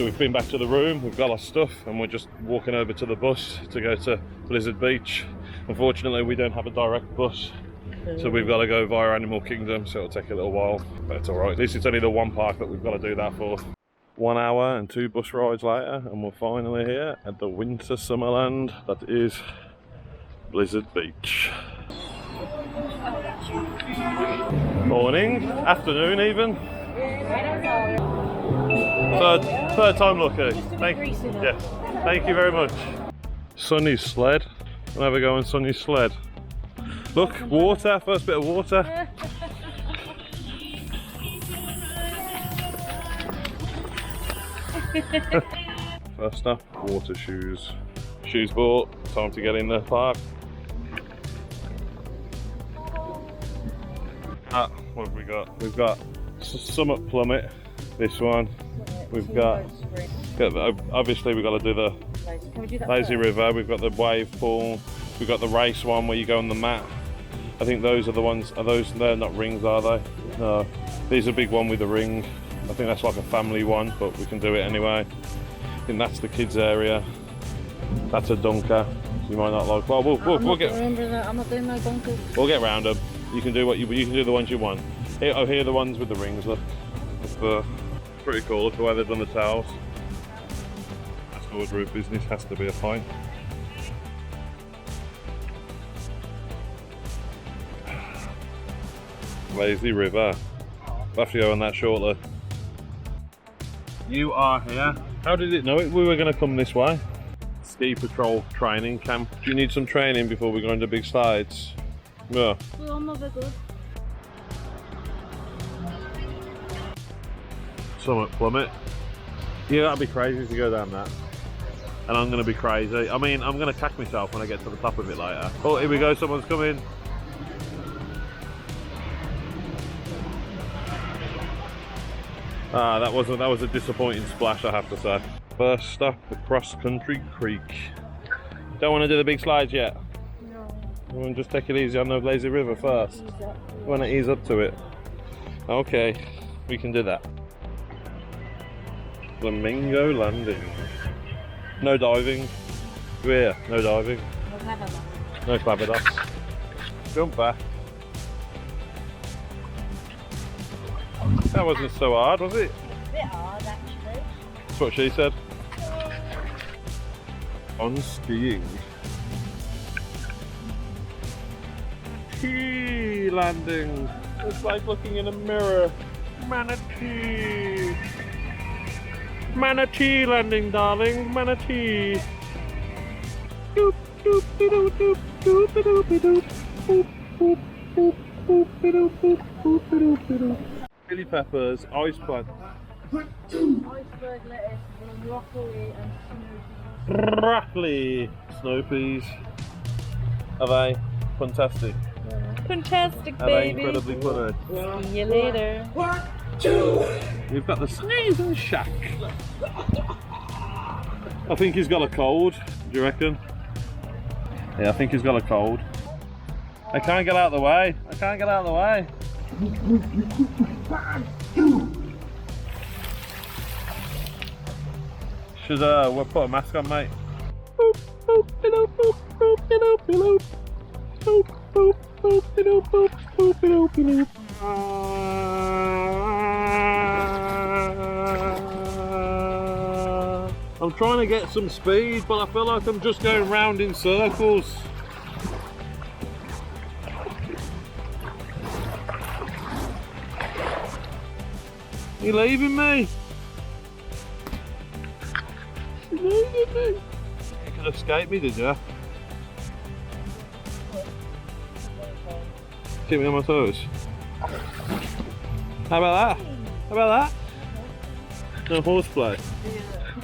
So we've been back to the room, we've got our stuff, and we're just walking over to the bus to go to Blizzard Beach. Unfortunately, we don't have a direct bus, so we've got to go via Animal Kingdom, so it'll take a little while, but it's alright. At least it's only the one park that we've got to do that for. 1 hour and 2 bus rides later, and we're finally here at the winter summerland that is Blizzard Beach. Morning, afternoon even. Third time lucky. Thank you very much. Sunny's sled. We'll have a go on Sunny's sled. Look, water, first bit of water. First up, water shoes. Shoes bought, time to get in the park. What have we got? We've got Summit Plummet, this one. We've got, obviously we've got to do the lazy river, we've got the wave pool, we've got the race one where you go on the mat. I think those are the ones, are those, they're not rings, are they? No, these are a big one with a ring. I think that's like a family one, but we can do it anyway. I think that's the kids area. That's a dunker. You might not like. Well, we'll get. I'm not doing no bunkers. We'll get round them. You can do what you can do the ones you want. Here are the ones with the rings. Look, that's pretty cool. Look the way they've done the towels. That's good roof business. Has to be a pint. Lazy river. We'll have to go on that shortly. You are here. How did it know we were going to come this way? Ski patrol training camp. Do you need some training before we go into big slides? Yeah. Well, I'm not very good. Summit Plummet. Yeah, that'd be crazy to go down that. And I'm going to be crazy. I mean, I'm going to catch myself when I get to the top of it later. Oh, here we go. Someone's coming. That was a disappointing splash, I have to say. First stop, the Cross Country Creek. Don't want to do the big slides yet? No. You want to just take it easy on the lazy river first? You want to ease up to it? Okay, we can do that. Flamingo Landing. No diving. Yeah, no diving. No Clabados. No Clabados. Jump back. That wasn't so hard, was it? A bit hard, actually. That's what she said. On skiing. Manatee landing. It's like looking in a mirror. Manatee. Manatee landing, darling. Manatee. Doop doop doop doop doop doop doop doop doop doop doop doop doop doop doop. Chili peppers, iceberg. Iceberg lettuce, broccoli and snow. Broccoli. Snow peas. Are they fantastic? Fantastic, Are they baby. incredibly funny? See you later. We've got the sneezing shack. I think he's got a cold. Do you reckon? Yeah, I think he's got a cold. I can't get out of the way. I can't get out of the way. Should we'll put a mask on, mate. Boop, boop, boop, boop, boop, boop, boop, boop, boop, boop, boop, boop, boop, boop, I'm trying to get some speed, but I feel like I'm just going round in circles. You leaving me? You leaving me? You could escape me, did you? Keep me on my toes. How about that? How about that? No horseplay.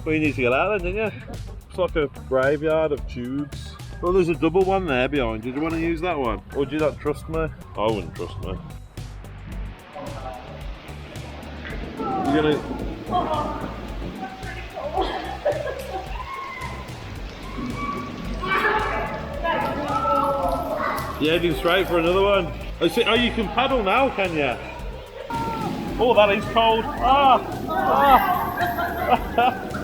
Well, you need to get out then, didn't you? It's like a graveyard of tubes. Well, there's a double one there behind you. Do you want to use that one? Or do you not trust me? I wouldn't trust me. You're gonna... You're heading straight for another one. Oh, you can paddle now, can you? Oh, that is cold. Ah! Ah!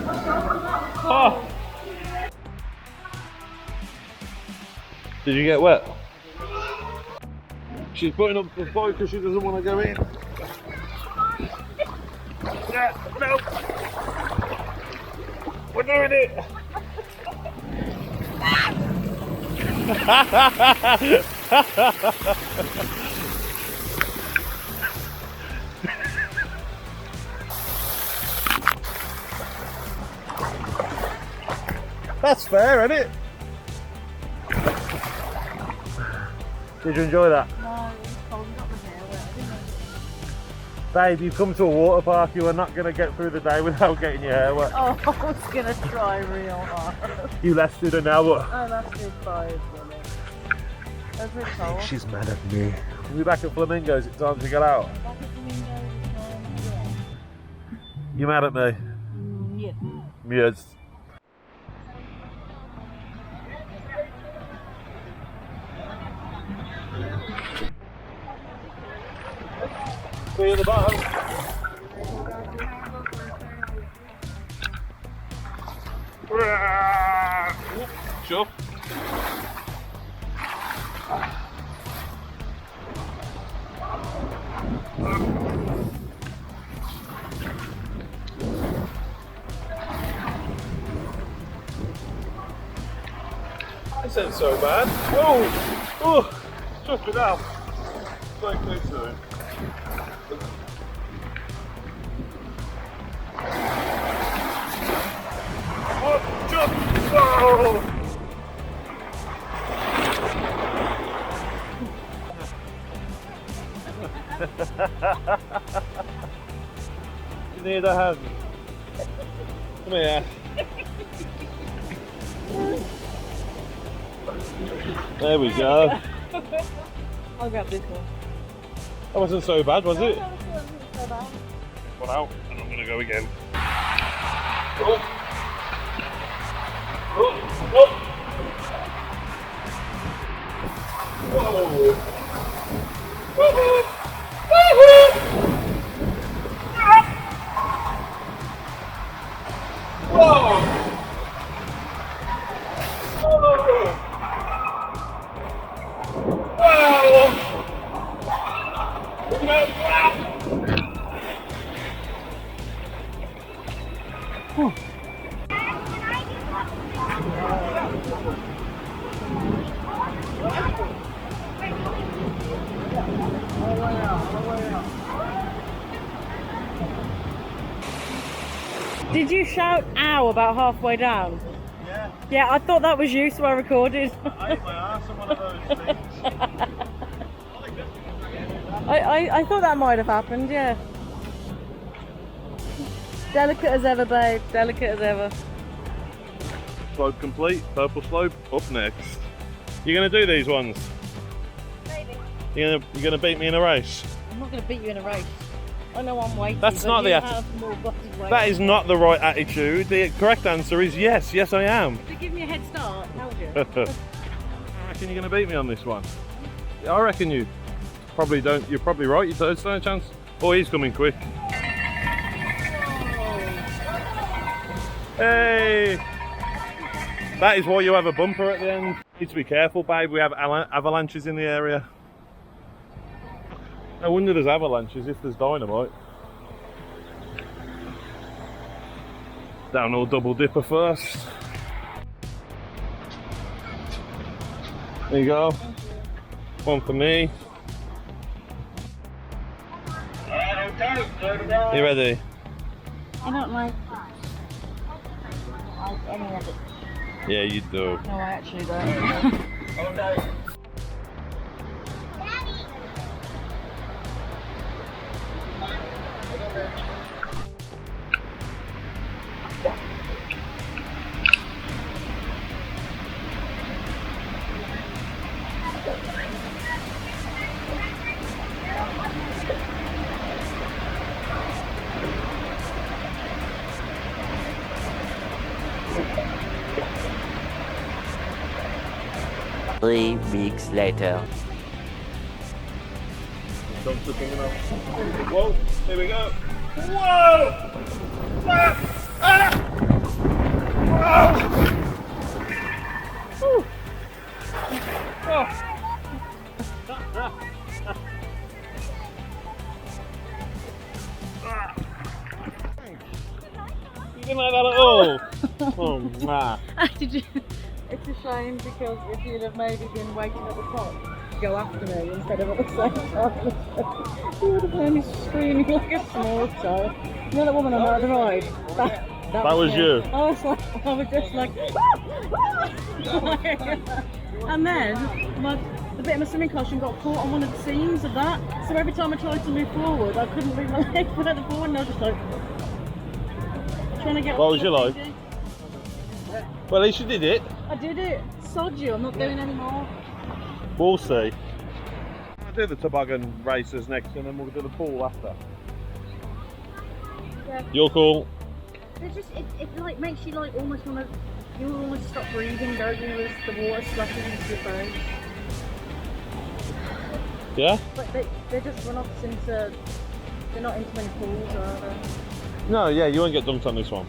Oh. Did you get wet? She's putting up the fight because she doesn't want to go in. Yeah, no. We're doing it. That's fair, isn't it? Did you enjoy that? No, it was cold. Got my hair wet. I didn't know. Babe, you've come to a water park, you are not going to get through the day without getting your hair wet. Oh, I was going to try real hard. You lasted an hour. I lasted 5 minutes. That's really cold. She's mad at me. We're back at Flamingos, it's time to get out. Back at Flamingos, You mad at me? yeah. Yes. See you at the bottom. Sure. This ain't so bad. Whoa! Oh! Chuck it out. Like this soon. Oh! Chuck! Oh! You need a hand. Come here. There we go. I'll grab this one. That wasn't so bad, was it? No, it wasn't so bad. One out, and I'm gonna go again. Oh. Oh. Oh. Whoa. Woohoo. Woohoo. Whoa. Whoa. Did you shout ow about halfway down? Yeah. Yeah, I thought that was you, so I recorded. I ate my ass on one of those things. I thought that might have happened, yeah. Delicate as ever, babe. Delicate as ever. Slope complete, purple slope, up next. You're gonna do these ones? Maybe. You're gonna beat me in a race? I'm not going to beat you in a race. I know I'm weighty, That's but not you the have more bloody weight. That is not the right attitude. The correct answer is yes. Yes, I am. To give me a head start, how'd you? I reckon you're gonna beat me on this one. I reckon you probably don't. You're probably right. You don't stand a chance. Oh, he's coming quick. Hey! That is why you have a bumper at the end. You need to be careful, babe. We have avalanches in the area. No wonder there's avalanches if there's dynamite. Downhill double dipper first. There you go. One for me. You ready? I don't like any of it. Yeah, you do. No, I actually don't. Three weeks later. Whoa, here we go. Whoa! Ah! Ah! Woo. Oh. You didn't like that at all? Oh, nah. Did you? It's a shame because if you'd have maybe been waiting at the top to go after me instead of at the same time, you would have heard me screaming like a small child. You know that woman on the other ride? That was me. you. I was just like, and then the bit of my swimming costume got caught on one of the seams of that. So every time I tried to move forward, I couldn't move my leg further forward, and I was just like trying to get. What was your life? Well, at least you did it. I did it. Sod you. I'm not doing any more. We'll see. I'll do the toboggan races next, and then we'll do the pool after. Yeah. You're cool. It's just it like makes you like almost want to. You almost stop breathing, don't you? As the water splashing into your face. Yeah? But they just run off into. They're not into many pools, are they? No, yeah, you won't get dumped on this one.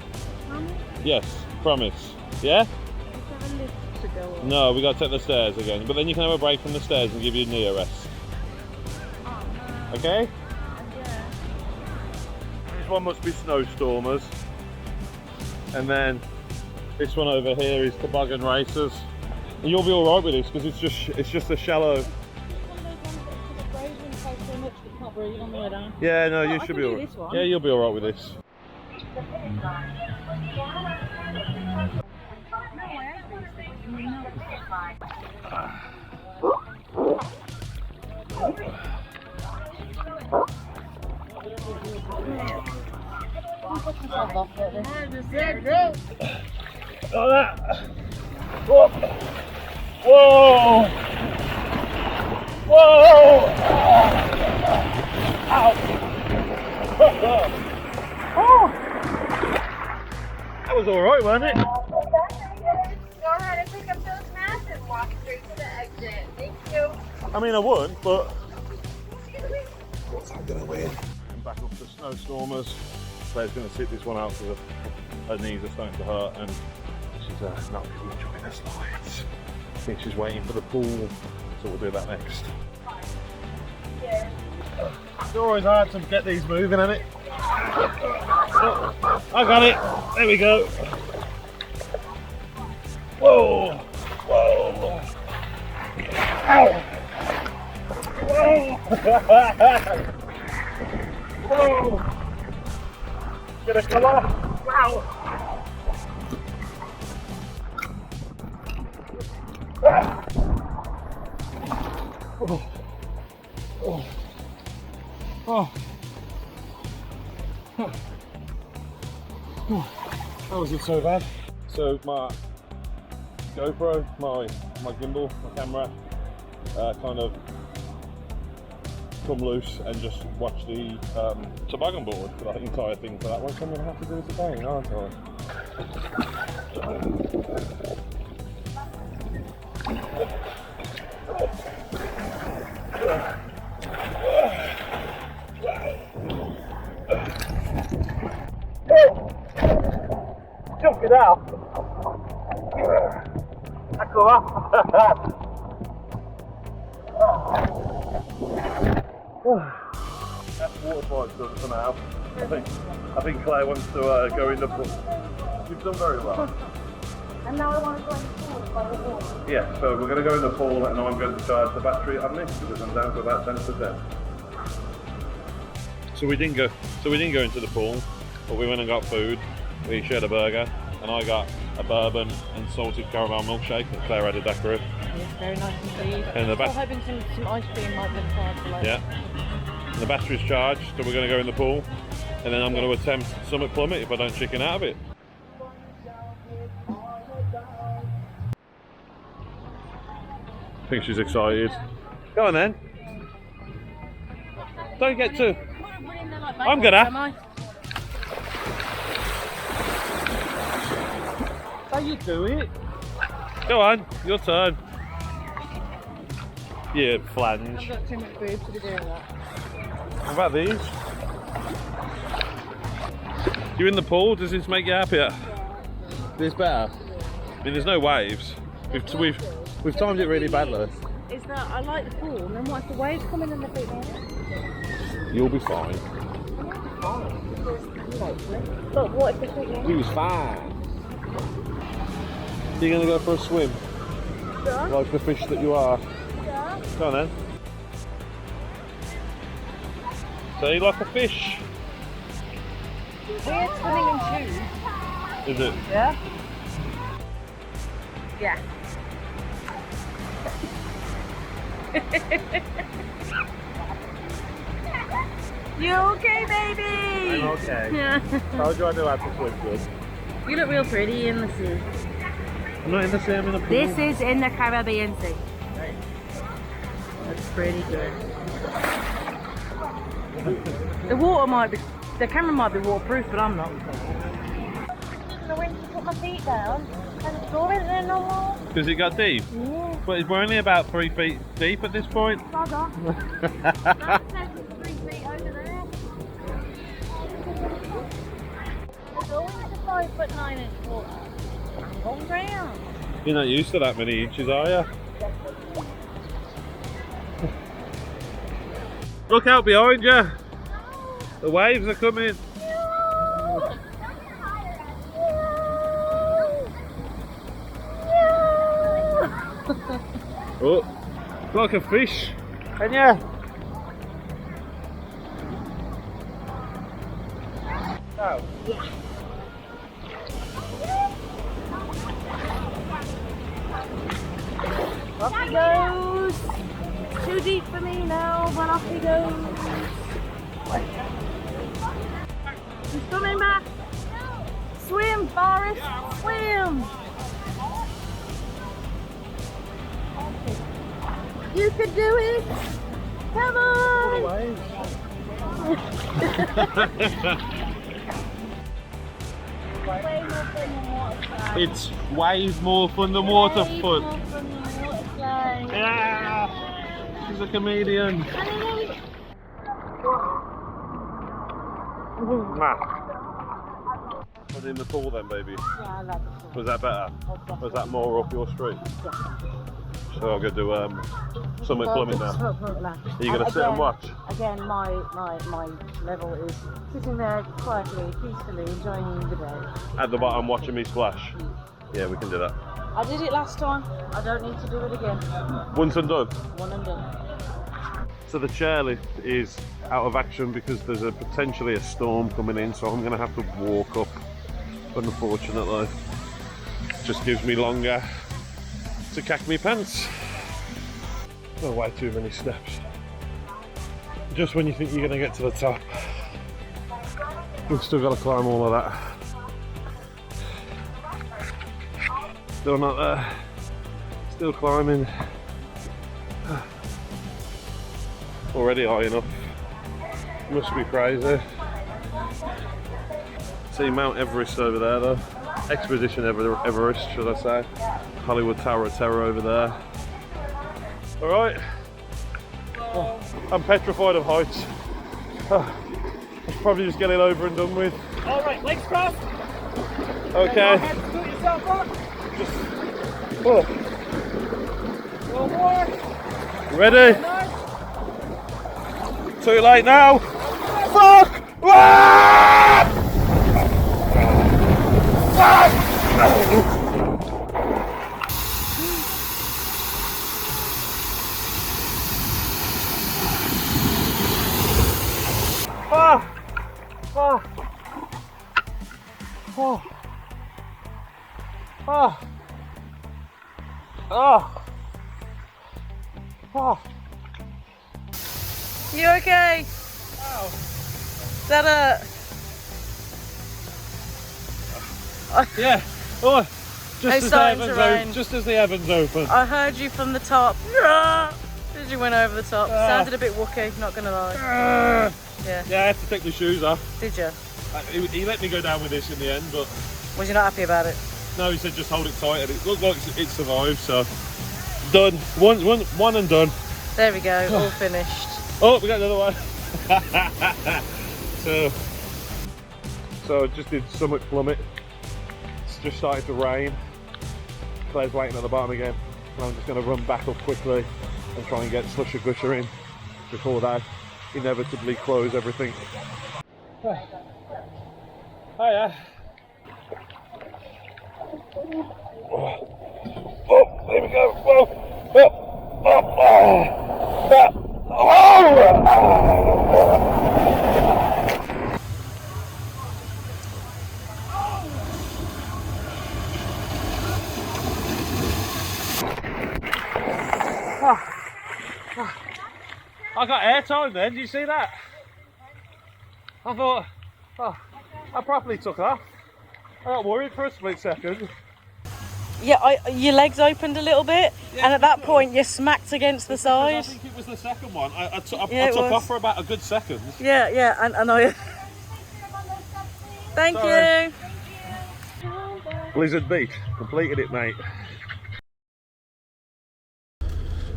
Promise? Yes, promise. Yeah? Let's have a lift to go on. No, we got to take the stairs again. But then you can have a break from the stairs and give you a knee rest. Oh, no. Okay? Yeah. This one must be snowstormers. And then this one over here is toboggan racers. And you'll be alright with this because it's just a shallow. It's one of those ones that sort of braves in so much that you can't breathe on the way down. Yeah, no, Oh, you I should can be do alright. this one. Yeah, you'll be alright with this. Like that. Whoa! Whoa! Whoa! Ow! Oh! That was alright, wasn't it? Go ahead and pick up those mats and walk straight to the exit. Thank you. I mean, I would, but Excuse me. I'm gonna win. Back up to snowstormers. Claire's gonna sit this one out because her knees are starting to hurt, and she's not really enjoying the slides. I think she's waiting for the pool, so we'll do that next. It's always hard to get these moving, isn't it? Oh, I got it. There we go. Whoa! Whoa! Ow! Whoa! Whoa! Gonna come off! Wow! Oh. Oh. Oh. That wasn't so bad. So my GoPro, my gimbal, my camera, kind of come loose and just watch the toboggan board for that entire thing for that one. So I'm gonna have to do it again, aren't I? Jump it out. I come up. That's waterfall's done for now. I think Claire wants to go in the pool. You've done very well. And now I want to go in the pool by the water. Yeah, so we're going to go in the pool and now I'm going to charge the battery on this because I'm down to about 10%. So we didn't go into the pool, but we went and got food. We shared a burger and I got a bourbon and salted caramel milkshake that Claire added that group. Yes, very nice indeed. And the I'm hoping some ice cream might be required for later. Yeah. And the battery's charged, so we're going to go in the pool and then I'm going to attempt Summit Plummet if I don't chicken out of it. I think she's excited. Go on then. Don't get too. I'm gonna. How you do it? Go on, your turn. Yeah, flange. I've got too much boobs to be doing that. How about these? You in the pool? Does this make you happier? This better? I mean, there's no waves. We've timed it really badly. Is that I like the pool, and then once the waves come in and they beat me in. You'll be fine. But what if they beat me He was fine. You're gonna go for a swim? Yeah. Like the fish that you are. Yeah. Go on then. So you like a fish? We're swimming in shoes. Is it? Yeah. Yeah. You okay, baby? I'm okay. Yeah. How do I know how to swim good? You look real pretty in the sea. I'm not in the sea, I'm in the pool. This is in the Caribbean Sea. That's pretty good. The water might be, the camera might be waterproof, but I'm not. I went to put my feet down and it's all in there no more. Because it got deep? Yeah. But we're only about 3 feet deep at this point. Bug off. That says it's 3 feet over there. We're going to 5'9" water. I'm going down. You're not used to that many inches, are you? Look out behind you! The waves are coming! Oh, like a fish! Can you? Oh. Off he goes. Too deep for me now, but off he goes. He's coming back. Swim, Boris, swim. You can do it. Come on. It's way more fun than water fun. Yeah. She's a comedian. Was in the pool then, baby? Yeah, I love it. Was that better? Was that more up your street? So I'll go do Summit Plummet now. Are you going to sit and watch? Again, my level is sitting there quietly, peacefully, enjoying the day. At the bottom watching me splash? Yeah, we can do that. I did it last time. I don't need to do it again. Once and done. One and done. So the chairlift is out of action because there's potentially a storm coming in, so I'm going to have to walk up. Unfortunately, just gives me longer to cack me pants. Oh, way too many steps. Just when you think you're going to get to the top, we've still got to climb all of that. Still not there. Still climbing. Already high enough. Must be crazy. See Mount Everest over there though. Expedition Everest, should I say. Hollywood Tower of Terror over there. Alright. Oh, I'm petrified of heights. I should probably just get it over and done with. Alright, legs crossed. Okay. Scoot yourself up. Just, oh. One more. Ready? Nice. Too late now. Fuck! Ah! You okay? Ow. Is that a... Yeah. Oh, It's just starting to rain. just as the heavens open. I heard you from the top. As you went over the top. Sounded a bit wookie, not gonna lie. Yeah. Yeah, I had to take my shoes off. Did you? He let me go down with this in the end, but Was you not happy about it? no, he said just hold it tight, and it looked like it survived. So done. One and done. There we go, all finished. Oh, we got another one. So I just did Summit Plummet. just started to rain. Claire's waiting at the bottom again. And I'm just going to run back up quickly and try and get Slusher Gusher in before they inevitably close everything. Hiya. Oh, there we go. Whoa. I got airtime then, did you see that? I thought, I properly took off. I got worried for a split second. Yeah, your legs opened a little bit, and at that point you smacked against the side. I think it was the second one. I took was. off for about a good second. Yeah, and I... Thank Sorry. you. Blizzard Beach, completed it, mate.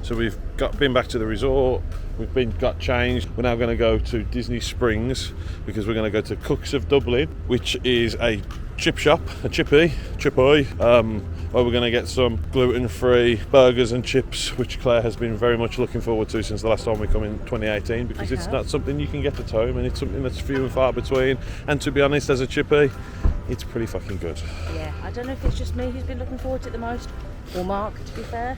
So we've been back to the resort, got changed. We're now going to go to Disney Springs because we're going to go to Cookes of Dublin, which is a chip shop, a chippy, where we're going to get some gluten-free burgers and chips, which Claire has been very much looking forward to since the last time we come in 2018, because it's not something you can get at home, and it's something that's few and far between. And to be honest, as a chippy, it's pretty fucking good. Yeah, I don't know if it's just me who's been looking forward to it the most, or Mark, to be fair,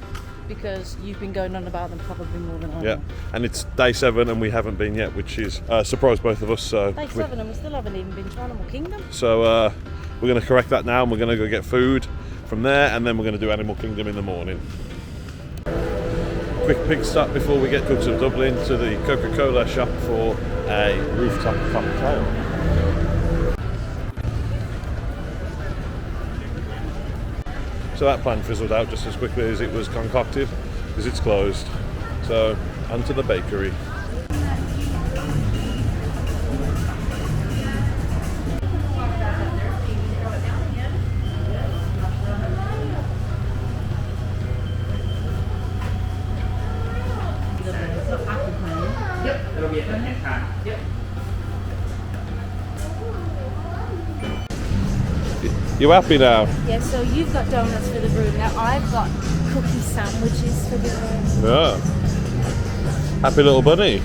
because you've been going on about them probably more than I have. Yeah, and it's day 7 and we haven't been yet, which is surprised both of us. So day 7 and we still haven't even been to Animal Kingdom. So we're going to correct that now, and we're going to go get food from there, and then we're going to do Animal Kingdom in the morning. Quick pig stop before we get Cookes of Dublin to the Coca-Cola shop for a rooftop cocktail. So that plan fizzled out just as quickly as it was concocted, because it's closed. So onto the bakery. You happy now? Yeah, so you've got donuts for the room. Now I've got cookie sandwiches for the room. Yeah. Happy little bunny. Yeah.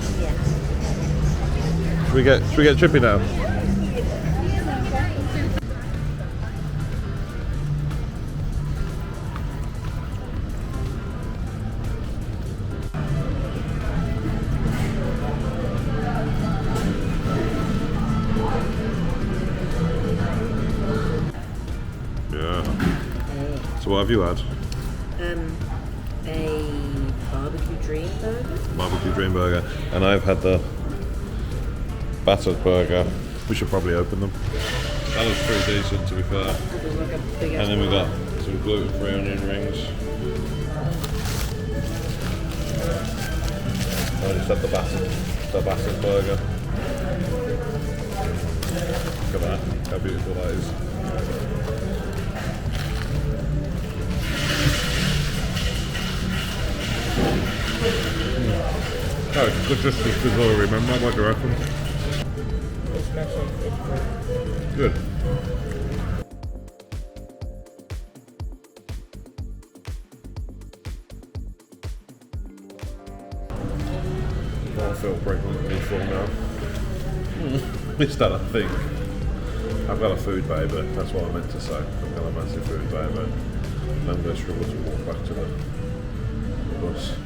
Should we get trippy now? So what have you had? A barbecue dream burger. Barbecue dream burger, and I've had the battered burger. We should probably open them. That looks pretty decent, to be fair. And then we got some gluten-free onion rings. I just had the battered burger. Look at that, how beautiful that is. Oh, it's just as good as I remember. What do you reckon? Good. I feel pregnantly full now. Missed that, I think. I've got a food baby, that's what I meant to say. I've got a massive food baby. And I'm going to struggle to walk back to the bus.